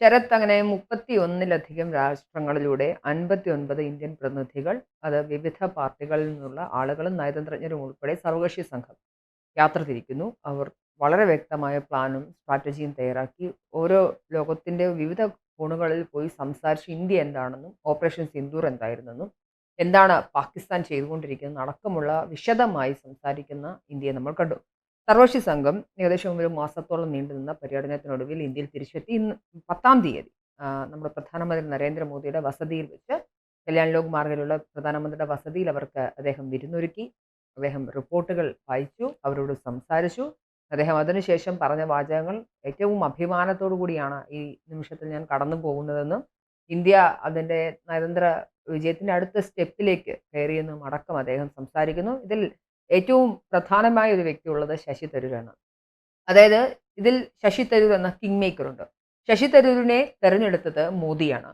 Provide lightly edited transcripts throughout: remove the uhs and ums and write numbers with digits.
ശരത് അങ്ങനെ 31ലധികം രാഷ്ട്രങ്ങളിലൂടെ 59 ഇന്ത്യൻ പ്രതിനിധികൾ, അത് വിവിധ പാർട്ടികളിൽ നിന്നുള്ള ആളുകളും നയതന്ത്രജ്ഞരും ഉൾപ്പെടെ സർവകക്ഷി സംഘം യാത്ര തിരിക്കുന്നു. അവർ വളരെ വ്യക്തമായ പ്ലാനും സ്ട്രാറ്റജിയും തയ്യാറാക്കി ഓരോ ലോകത്തിന്റെ വിവിധ കോണുകളിൽ പോയി സംസാരിച്ച് ഇന്ത്യ എന്താണെന്നും ഓപ്പറേഷൻ സിന്ദൂർ എന്തായിരുന്നെന്നും എന്താണ് പാകിസ്ഥാൻ ചെയ്തുകൊണ്ടിരിക്കുന്നത് അടക്കമുള്ള വിശദമായി സംസാരിക്കുന്ന ഇന്ത്യയെ നമ്മൾ കണ്ടു. സർവകക്ഷി സംഘം ഏകദേശം ഒരു മാസത്തോളം നീണ്ടുനിന്ന പര്യടനത്തിനൊടുവിൽ ഇന്ത്യയിൽ തിരിച്ചെത്തി. ഇന്ന് 10-ാം തീയതി നമ്മുടെ പ്രധാനമന്ത്രി നരേന്ദ്രമോദിയുടെ വസതിയിൽ വെച്ച് കല്യാൺ ലോക് മാർഗിലുള്ള പ്രധാനമന്ത്രിയുടെ വസതിയിൽ അവർക്ക് അദ്ദേഹം വിരുന്നൊരുക്കി. അദ്ദേഹം റിപ്പോർട്ടുകൾ വായിച്ചു, അവരോട് സംസാരിച്ചു. അദ്ദേഹം അതിനുശേഷം പറഞ്ഞ വാചകങ്ങൾ ഏറ്റവും അഭിമാനത്തോടു കൂടിയാണ് ഈ നിമിഷത്തിൽ ഞാൻ കടന്നു പോകുന്നതെന്നും ഇന്ത്യ അതിൻ്റെ നയതന്ത്ര വിജയത്തിൻ്റെ അടുത്ത സ്റ്റെപ്പിലേക്ക് കയറിയെന്നും അടക്കം അദ്ദേഹം സംസാരിക്കുന്നു. ഇതിൽ ഏറ്റവും പ്രധാനമായ ഒരു വ്യക്തിയുള്ളത് ശശി തരൂരാണ്. അതായത് ഇതിൽ ശശി തരൂർ എന്ന കിങ് മേക്കർ ഉണ്ട്. ശശി തരൂരിനെ തെരഞ്ഞെടുത്തത് മോദിയാണ്.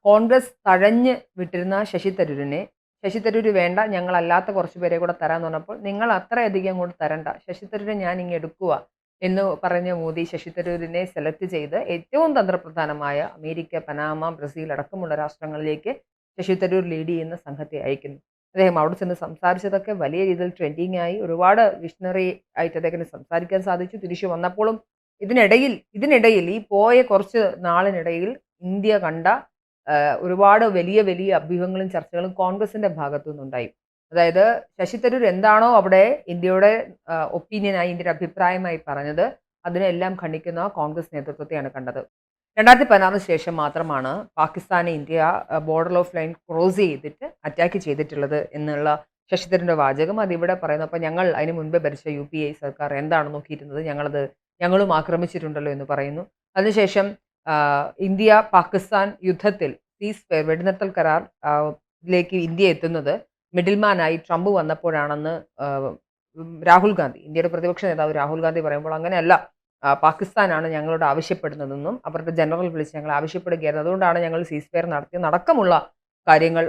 കോൺഗ്രസ് തഴഞ്ഞ് വിട്ടിരുന്ന ശശി തരൂരിനെ, ശശി തരൂർ വേണ്ട, ഞങ്ങളല്ലാത്ത കുറച്ച് പേരെ കൂടെ തരാമെന്ന് പറഞ്ഞപ്പോൾ നിങ്ങൾ അത്രയധികം കൊണ്ട് തരണ്ട, ശശി തരൂരിനെ ഞാൻ ഇങ്ങ് എടുക്കുക എന്ന് പറഞ്ഞ മോദി ശശി തരൂരിനെ സെലക്ട് ചെയ്ത് ഏറ്റവും തന്ത്രപ്രധാനമായ അമേരിക്ക, പനാമ, ബ്രസീൽ അടക്കമുള്ള രാഷ്ട്രങ്ങളിലേക്ക് ശശി തരൂർ ലീഡ് ചെയ്യുന്ന സംഘത്തെ അയക്കുന്നു. അദ്ദേഹം അവിടെ ചെന്ന് സംസാരിച്ചതൊക്കെ വലിയ രീതിയിൽ ട്രെൻഡിങ് ആയി. ഒരുപാട് വിഷണറി ആയിട്ട് അദ്ദേഹത്തിന് സംസാരിക്കാൻ സാധിച്ചു. തിരിച്ചു വന്നപ്പോഴും ഇതിനിടയിൽ ഈ പോയ കുറച്ച് നാളിനിടയിൽ ഇന്ത്യ കണ്ട ഒരുപാട് വലിയ വലിയ അഭ്യൂഹങ്ങളും ചർച്ചകളും കോൺഗ്രസിന്റെ ഭാഗത്തു നിന്നുണ്ടായി. അതായത് ശശി തരൂർ എന്താണോ അവിടെ ഇന്ത്യയുടെ ഒപ്പീനിയനായി, ഇന്ത്യയുടെ അഭിപ്രായമായി പറഞ്ഞത്, അതിനെല്ലാം ഖണ്ഡിക്കുന്ന കോൺഗ്രസ് നേതൃത്വത്തെയാണ് കണ്ടത്. 2016 ശേഷം മാത്രമാണ് പാകിസ്ഥാനെ India border of line cross ചെയ്തിട്ട് അറ്റാക്ക് ചെയ്തിട്ടുള്ളത് എന്നുള്ള ശശി തരൂരിന്റെ വാചകം അതിവിടെ പറയുന്നു. അപ്പോൾ ഞങ്ങൾ അതിന് മുൻപേ ഭരിച്ച UPA സർക്കാർ എന്താണ് നോക്കിയിരുന്നത്, ഞങ്ങളും ആക്രമിച്ചിട്ടുണ്ടല്ലോ എന്ന് പറയുന്നു. അതിനുശേഷം ഇന്ത്യ പാകിസ്ഥാൻ യുദ്ധത്തിൽ വെടിനിർത്തൽ കരാർ ിലേക്ക് ഇന്ത്യ എത്തുന്നത് മിഡിൽമാനായി ട്രംപ് വന്നപ്പോഴാണെന്ന് രാഹുൽ ഗാന്ധി, ഇന്ത്യയുടെ പ്രതിപക്ഷ നേതാവ് രാഹുൽ ഗാന്ധി പറയുമ്പോൾ അങ്ങനെയല്ല, പാകിസ്ഥാനാണ് ഞങ്ങളോട് ആവശ്യപ്പെടുന്നതെന്നും അവരുടെ ജനറൽ വിളിച്ച് ഞങ്ങൾ ആവശ്യപ്പെടുകയായിരുന്നു, അതുകൊണ്ടാണ് ഞങ്ങൾ സീസ്ഫയർ നടത്തിയതടക്കമുള്ള കാര്യങ്ങൾ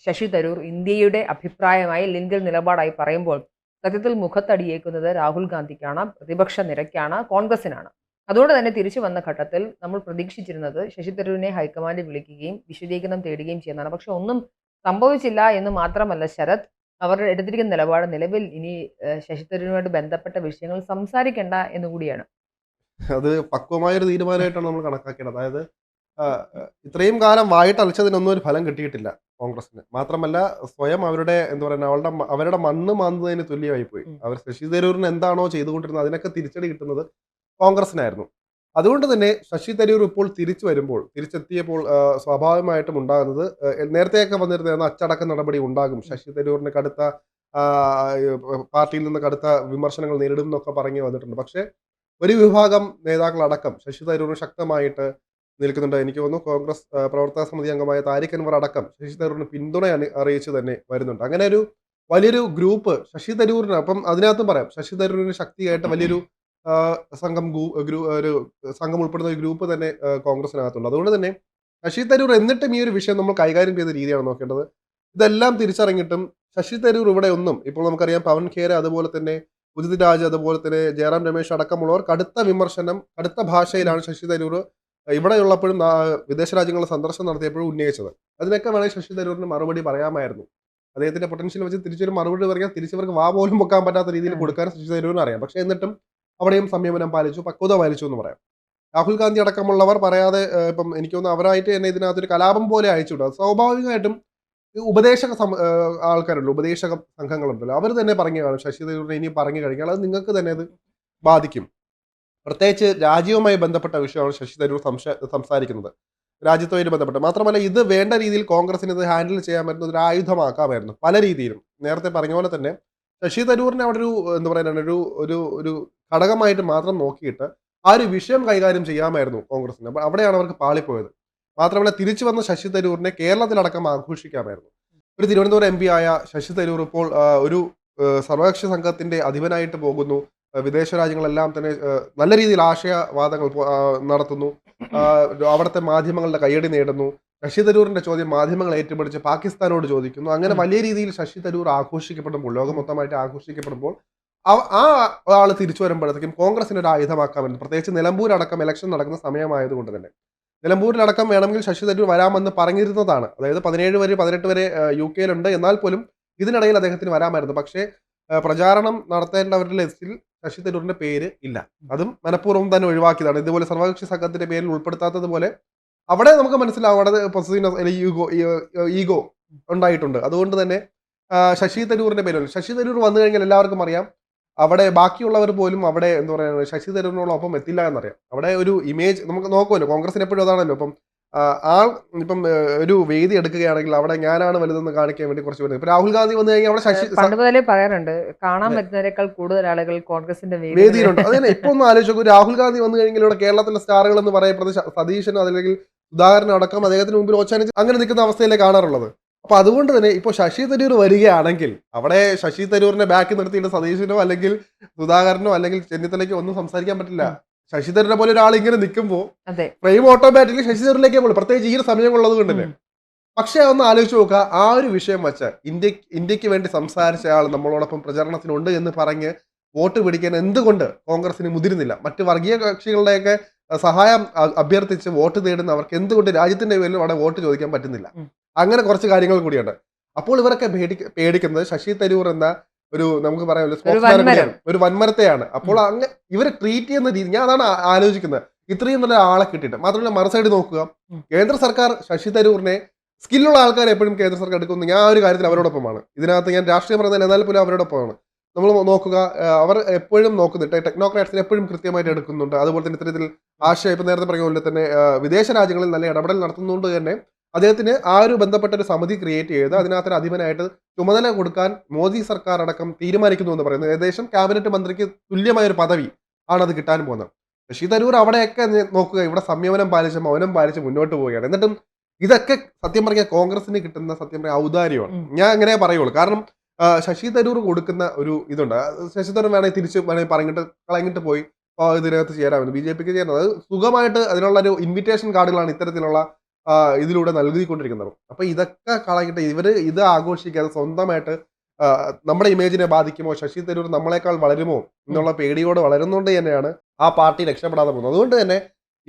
ശശി തരൂർ ഇന്ത്യയുടെ അഭിപ്രായമായി ലിങ്കൽ നിലപാടായി പറയുമ്പോൾ സത്യത്തിൽ മുഖത്തടിയേക്കുന്നത് രാഹുൽ ഗാന്ധിക്കാണ്, പ്രതിപക്ഷ നിരക്കാണ്, കോൺഗ്രസിനാണ്. അതുകൊണ്ട് തന്നെ തിരിച്ചു വന്ന ഘട്ടത്തിൽ നമ്മൾ പ്രതീക്ഷിച്ചിരുന്നത് ശശി തരൂരിനെ ഹൈക്കമാൻഡ് വിളിക്കുകയും വിശദീകരണം തേടുകയും ചെയ്യുന്നതാണ്. പക്ഷെ ഒന്നും സംഭവിച്ചില്ല എന്ന് മാത്രമല്ല, ശരത് അവർ എടുത്തിരിക്കുന്ന നിലപാട് നിലവിൽ ഇനി ശശി തരൂരുമായിട്ട് ബന്ധപ്പെട്ട വിഷയങ്ങൾ സംസാരിക്കേണ്ട എന്നുകൂടിയാണ്. അത് പക്വമായൊരു തീരുമാനമായിട്ടാണ് നമ്മൾ കണക്കാക്കേണ്ടത്. അതായത് ഇത്രയും കാലം വായിട്ടലച്ചതിനൊന്നും ഒരു ഫലം കിട്ടിയിട്ടില്ല കോൺഗ്രസിന്. മാത്രമല്ല സ്വയം അവരുടെ എന്താ പറയുക അവരുടെ മണ്ണ് മാന്തുന്നതിന് തുല്യമായി പോയി. അവർ ശശി തരൂരിന് എന്താണോ ചെയ്തുകൊണ്ടിരുന്നത് അതിനൊക്കെ തിരിച്ചടി കിട്ടുന്നത് കോൺഗ്രസിനായിരുന്നു. അതുകൊണ്ട് തന്നെ ശശി തരൂർ ഇപ്പോൾ തിരിച്ചെത്തിയപ്പോൾ സ്വാഭാവികമായിട്ടും ഉണ്ടാകുന്നത് നേരത്തെയൊക്കെ വന്നിരുന്ന അച്ചടക്ക നടപടി ഉണ്ടാകും, ശശി തരൂരിന് കടുത്ത പാർട്ടിയിൽ നിന്ന് കടുത്ത വിമർശനങ്ങൾ നേരിടും എന്നൊക്കെ പറഞ്ഞു വന്നിട്ടുണ്ട്. പക്ഷേ ഒരു വിഭാഗം നേതാക്കളടക്കം ശശി തരൂരിന് ശക്തമായിട്ട് നിൽക്കുന്നുണ്ട്. എനിക്ക് തോന്നുന്നു കോൺഗ്രസ് പ്രവർത്തക സമിതി അംഗമായ താരിഖ് അൻവർ അടക്കം ശശി തരൂരിന് പിന്തുണ അറിയിച്ച് തന്നെ വരുന്നുണ്ട്. അങ്ങനെ ഒരു വലിയൊരു ഗ്രൂപ്പ് ശശി തരൂരിന്, അപ്പം അതിനകത്തും പറയാം ശശി തരൂരിന് ശക്തിയായിട്ട് വലിയൊരു ഒരു സംഘം ഉൾപ്പെടുന്ന ഒരു ഗ്രൂപ്പ് തന്നെ കോൺഗ്രസിനകത്തുണ്ട്. അതുകൊണ്ട് തന്നെ ശശി തരൂർ എന്നിട്ടും ഈ ഒരു വിഷയം നമ്മൾ കൈകാര്യം ചെയ്ത രീതിയാണ് നോക്കേണ്ടത്. ഇതെല്ലാം തിരിച്ചറിഞ്ഞിട്ടും ശശി തരൂർ ഇവിടെ ഒന്നും, ഇപ്പോൾ നമുക്കറിയാം പവൻ ഖേര, അതുപോലെ തന്നെ ഉദിത് രാജ്, അതുപോലെ തന്നെ ജയറാം രമേശ് അടക്കമുള്ളവർ കടുത്ത വിമർശനം കടുത്ത ഭാഷയിലാണ് ശശി തരൂർ ഇവിടെയുള്ളപ്പോഴും വിദേശ രാജ്യങ്ങളുടെ സന്ദർശനം നടത്തിയപ്പോഴും ഉന്നയിച്ചത്. അതിനൊക്കെ വേണമെങ്കിൽ ശശി തരൂരിന് മറുപടി പറയാമായിരുന്നു. അദ്ദേഹത്തിന്റെ പൊട്ടൻഷ്യൽ വെച്ച് തിരിച്ചൊരു മറുപടി പറയാൻ, തിരിച്ചവർക്ക് വാ പോലും വെക്കാൻ പറ്റാത്ത രീതിയിൽ കൊടുക്കാൻ ശശി തരൂരിന് അറിയാം. പക്ഷേ എന്നിട്ടും അവിടെയും സംയമനം പാലിച്ചു, പക്വത പാലിച്ചു എന്ന് പറയാം. രാഹുൽ ഗാന്ധി അടക്കമുള്ളവർ പറയാതെ ഇപ്പം എനിക്ക് തോന്നുന്നു അവരായിട്ട് തന്നെ ഇതിനകത്തൊരു കലാപം പോലെ അയച്ചുവിടുക. സ്വാഭാവികമായിട്ടും ആൾക്കാരുണ്ടല്ലോ, ഉപദേശക സംഘങ്ങളുണ്ടല്ലോ, അവർ തന്നെ പറഞ്ഞു കാണും ശശി തരൂരിനെ ഇനി പറഞ്ഞു കഴിഞ്ഞാൽ അത് നിങ്ങൾക്ക് തന്നെ അത് ബാധിക്കും. പ്രത്യേകിച്ച് രാജ്യവുമായി ബന്ധപ്പെട്ട വിഷയമാണ് ശശി തരൂർ സംസാരിക്കുന്നത്, രാജ്യത്തുമായി ബന്ധപ്പെട്ട്. മാത്രമല്ല ഇത് വേണ്ട രീതിയിൽ കോൺഗ്രസിന് ഇത് ഹാൻഡിൽ ചെയ്യാമായിരുന്നു, ഒരു ആയുധമാക്കാമായിരുന്നു പല രീതിയിലും. നേരത്തെ പറഞ്ഞ പോലെ തന്നെ ശശി തരൂരിനെ അവിടെ ഒരു എന്താ പറയുക ഒരു ഘടകമായിട്ട് മാത്രം നോക്കിയിട്ട് ആ ഒരു വിഷയം കൈകാര്യം ചെയ്യാമായിരുന്നു കോൺഗ്രസിന്. അപ്പോൾ അവിടെയാണ് അവർക്ക് പാളിപ്പോയത്. മാത്രമല്ല തിരിച്ചു വന്ന ശശി തരൂരിനെ കേരളത്തിലടക്കം ആഘോഷിക്കാമായിരുന്നു. ഒരു തിരുവനന്തപുരം MP ആയ ശശി തരൂർ ഇപ്പോൾ ഒരു സർവകക്ഷി സംഘത്തിന്റെ അധിപനായിട്ട് പോകുന്നു. വിദേശ രാജ്യങ്ങളെല്ലാം തന്നെ നല്ല രീതിയിൽ ആശയവാദങ്ങൾ നടത്തുന്നു. അവിടുത്തെ മാധ്യമങ്ങളുടെ കയ്യടി നേടുന്നു. ശശി തരൂരിന്റെ ചോദ്യം മാധ്യമങ്ങൾ ഏറ്റുപിടിച്ച് പാകിസ്ഥാനോട് ചോദിക്കുന്നു. അങ്ങനെ വലിയ രീതിയിൽ ശശി തരൂർ ആഘോഷിക്കപ്പെടുമ്പോൾ, ലോകം മൊത്തമായിട്ട് ആഘോഷിക്കപ്പെടുമ്പോൾ ആ ആൾ തിരിച്ചു വരുമ്പോഴത്തേക്കും കോൺഗ്രസിന് ഒരു ആയുധമാക്കാൻ വേണ്ടി, പ്രത്യേകിച്ച് നിലമ്പൂരടക്കം ഇലക്ഷൻ നടക്കുന്ന സമയമായതുകൊണ്ട് തന്നെ നിലമ്പൂരിലടക്കം വേണമെങ്കിൽ ശശി തരൂർ വരാമെന്ന് പറഞ്ഞിരുന്നതാണ്. അതായത് 17 വരെ 18 വരെ UK-യിലുണ്ട്. എന്നാൽ പോലും ഇതിനിടയിൽ അദ്ദേഹത്തിന് വരാമായിരുന്നു. പക്ഷേ പ്രചാരണം നടത്തേണ്ടവരുടെ ലിസ്റ്റിൽ ശശി തരൂരിന്റെ പേര് ഇല്ല. അതും മനഃപൂർവ്വം തന്നെ ഒഴിവാക്കിയതാണ്. ഇതുപോലെ സർവകക്ഷി സംഘത്തിന്റെ പേരിൽ ഉൾപ്പെടുത്താത്തത് പോലെ അവിടെ നമുക്ക് മനസ്സിലാവും, അവിടെ പൊസസീവ്നെസ് അല്ലെങ്കിൽ ഈഗോ ഉണ്ടായിട്ടുണ്ട്. അതുകൊണ്ട് തന്നെ ശശി തരൂരിന്റെ പേരിൽ, ശശി തരൂർ വന്നു കഴിഞ്ഞാൽ എല്ലാവർക്കും അറിയാം അവിടെ ബാക്കിയുള്ളവർ പോലും അവിടെ എന്താ പറയുക ശശി തരൂരിനോടൊപ്പം എത്തില്ല എന്നറിയാം. അവിടെ ഒരു ഇമേജ് നമുക്ക് നോക്കുമല്ലോ, കോൺഗ്രസിന് എപ്പോഴും അതാണല്ലോ. ഇപ്പം ആൾ ഇപ്പം ഒരു വേദി എടുക്കുകയാണെങ്കിൽ അവിടെ ഞാനാണ് വലുതെന്ന് കാണിക്കാൻ വേണ്ടി കുറച്ച് പേര്, ഇപ്പൊ രാഹുൽ ഗാന്ധി വന്നു കഴിഞ്ഞാൽ അവിടെ ശശി പണ്ട് മുതലേ പറയാറുണ്ട്, കാണാൻ പറ്റുന്നവരെക്കാൾ കൂടുതൽ ആളുകൾ കോൺഗ്രസിന്റെ വേദിയിലുണ്ട്. അതിന് ഇപ്പൊ ഒന്ന് ആലോചിച്ച് നോക്കൂ, രാഹുൽ ഗാന്ധി വന്നു കഴിഞ്ഞാൽ ഇവിടെ കേരളത്തിലെ സ്റ്റാറുകൾ എന്ന് പറയപ്പെടുന്നത് സതീശനും അല്ലെങ്കിൽ സുധാകരനും അടക്കം അദ്ദേഹത്തിന് മുമ്പിൽ ഓച്ചാനിച്ച് അങ്ങനെ നിൽക്കുന്ന അവസ്ഥയിലേ കാണാറുള്ളത്. അപ്പൊ അതുകൊണ്ട് തന്നെ ഇപ്പോൾ ശശി തരൂർ വരികയാണെങ്കിൽ അവിടെ ശശി തരൂരിനെ ബാക്കിൽ നിർത്തിയിട്ട് സതീശനോ അല്ലെങ്കിൽ സുധാകരനോ അല്ലെങ്കിൽ ചെന്നിത്തലയ്ക്കോ ഒന്നും സംസാരിക്കാൻ പറ്റില്ല. ശശി തരൂരിനെ പോലെ ഒരാൾ ഇങ്ങനെ നിൽക്കുമ്പോൾ ഫ്രെയിം ഓട്ടോമാറ്റിക്കലി ശശി തരൂരിലേക്കേ പോകും, പ്രത്യേകിച്ച് ഈ ഒരു സമയം ഉള്ളത് കൊണ്ട് തന്നെ. പക്ഷെ ഒന്ന് ആലോചിച്ച് നോക്കുക, ആ ഒരു വിഷയം വെച്ച് ഇന്ത്യക്ക് വേണ്ടി സംസാരിച്ച ആൾ നമ്മളോടൊപ്പം പ്രചരണത്തിനുണ്ട് എന്ന് പറഞ്ഞ് വോട്ട് പിടിക്കാൻ എന്തുകൊണ്ട് കോൺഗ്രസിന് മുതിരുന്നില്ല? മറ്റ് വർഗീയ കക്ഷികളുടെയൊക്കെ സഹായം അഭ്യർത്ഥിച്ച് വോട്ട് തേടുന്നവർക്ക് എന്തുകൊണ്ട് രാജ്യത്തിന്റെ പേരിൽ അവിടെ വോട്ട് ചോദിക്കാൻ പറ്റുന്നില്ല? അങ്ങനെ കുറച്ച് കാര്യങ്ങൾ കൂടിയുണ്ട്. അപ്പോൾ ഇവരൊക്കെ പേടിക്കുന്നത് ശശി തരൂർ എന്ന ഒരു നമുക്ക് പറയാം ഒരു വൻമരത്തെയാണ്. അപ്പോൾ അങ്ങനെ ഇവരെ ട്രീറ്റ് ചെയ്യുന്ന രീതി ഞാൻ അതാണ് ആലോചിക്കുന്നത്. ഇത്രയും നല്ല ആളെ കിട്ടിയിട്ട് മാത്രമല്ല മറുസൈഡ് നോക്കുക, കേന്ദ്ര സർക്കാർ ശശി തരൂരിനെ സ്കില്ലുള്ള ആൾക്കാരെ എപ്പോഴും കേന്ദ്ര സർക്കാർ എടുക്കുന്നു. ഞാൻ ആ ഒരു കാര്യത്തിൽ അവരോടൊപ്പമാണ്. ഇതിനകത്ത് ഞാൻ രാഷ്ട്രീയം പറയുന്നത് എന്നാൽ പോലും അവരോടൊപ്പമാണ്. നമ്മൾ നോക്കുക, അവർ എപ്പോഴും നോക്കുന്നുണ്ട്, ടെക്നോക്രാറ്റ്സിനെ എപ്പോഴും കൃത്യമായിട്ട് എടുക്കുന്നുണ്ട്. അതുപോലെ തന്നെ ഇത്തരത്തിൽ ആശയം ഇപ്പം നേരത്തെ പറഞ്ഞ പോലെ തന്നെ വിദേശ രാജ്യങ്ങളിൽ നല്ല ഇടപെടൽ നടത്തുന്നതുകൊണ്ട് തന്നെ അദ്ദേഹത്തിന് ആ ഒരു ബന്ധപ്പെട്ട ഒരു സമിതി ക്രിയേറ്റ് ചെയ്ത് അതിനകത്തൊരു അധിപനായിട്ട് ചുമതല കൊടുക്കാൻ മോദി സർക്കാർ അടക്കം തീരുമാനിക്കുന്നു എന്ന് പറയുന്നത്. ഏകദേശം ക്യാബിനറ്റ് മന്ത്രിക്ക് തുല്യമായ ഒരു പദവി ആണ് അത് കിട്ടാൻ പോകുന്നത്. ശശി തരൂർ അവിടെയൊക്കെ നോക്കുക, ഇവിടെ സംയമനം പാലിച്ച് മൗനം പാലിച്ച് മുന്നോട്ട് പോവുകയാണ്. എന്നിട്ടും ഇതൊക്കെ സത്യം പറഞ്ഞാൽ കോൺഗ്രസിന് കിട്ടുന്ന സത്യം പറഞ്ഞാൽ ഔദാര്യമാണ്. ഞാൻ അങ്ങനെ പറയുള്ളൂ. കാരണം ശശി തരൂർ കൊടുക്കുന്ന ഒരു ഇതുണ്ട്. ശശി തരൂർ വേണമെങ്കിൽ തിരിച്ച് വേണമെങ്കിൽ കളഞ്ഞിട്ട് പോയി ഇതിനകത്ത് ചേരാമെന്ന്, BJPക്ക് ചേരുന്നത്. അത് സുഖമായിട്ട് അതിനുള്ള ഒരു ഇൻവിറ്റേഷൻ കാർഡുകളാണ് ഇത്തരത്തിലുള്ള ഇതിലൂടെ നൽകിക്കൊണ്ടിരിക്കുന്നത്. അപ്പൊ ഇതൊക്കെ കളഞ്ഞിട്ട് ഇത് ആഘോഷിക്കാതെ സ്വന്തമായിട്ട് നമ്മുടെ ഇമേജിനെ ബാധിക്കുമോ, ശശി തരൂർ നമ്മളെക്കാൾ വളരുമോ എന്നുള്ള പേടിയോട് വളരുന്നതുകൊണ്ട് തന്നെയാണ് ആ പാർട്ടി രക്ഷപ്പെടാതെ പോകുന്നത്. അതുകൊണ്ട് തന്നെ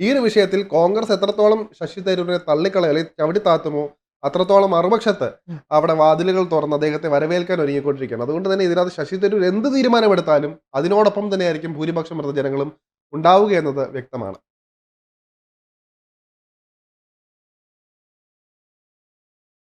ഈ ഒരു വിഷയത്തിൽ കോൺഗ്രസ് എത്രത്തോളം ശശി തരൂരിനെ തള്ളിക്കളയോ അല്ലെങ്കിൽ ചവിടി താത്തുമോ അത്രത്തോളം മറുപക്ഷത്ത് അവിടെ വാതിലുകൾ തുറന്ന് അദ്ദേഹത്തെ വരവേൽക്കാൻ ഒരുങ്ങിക്കൊണ്ടിരിക്കുകയാണ്. അതുകൊണ്ട് തന്നെ ഇതിനകത്ത് ശശി തരൂർ എന്ത് തീരുമാനമെടുത്താലും അതിനോടൊപ്പം തന്നെയായിരിക്കും ഭൂരിപക്ഷം ജനങ്ങളും ഉണ്ടാവുക എന്നത് വ്യക്തമാണ്.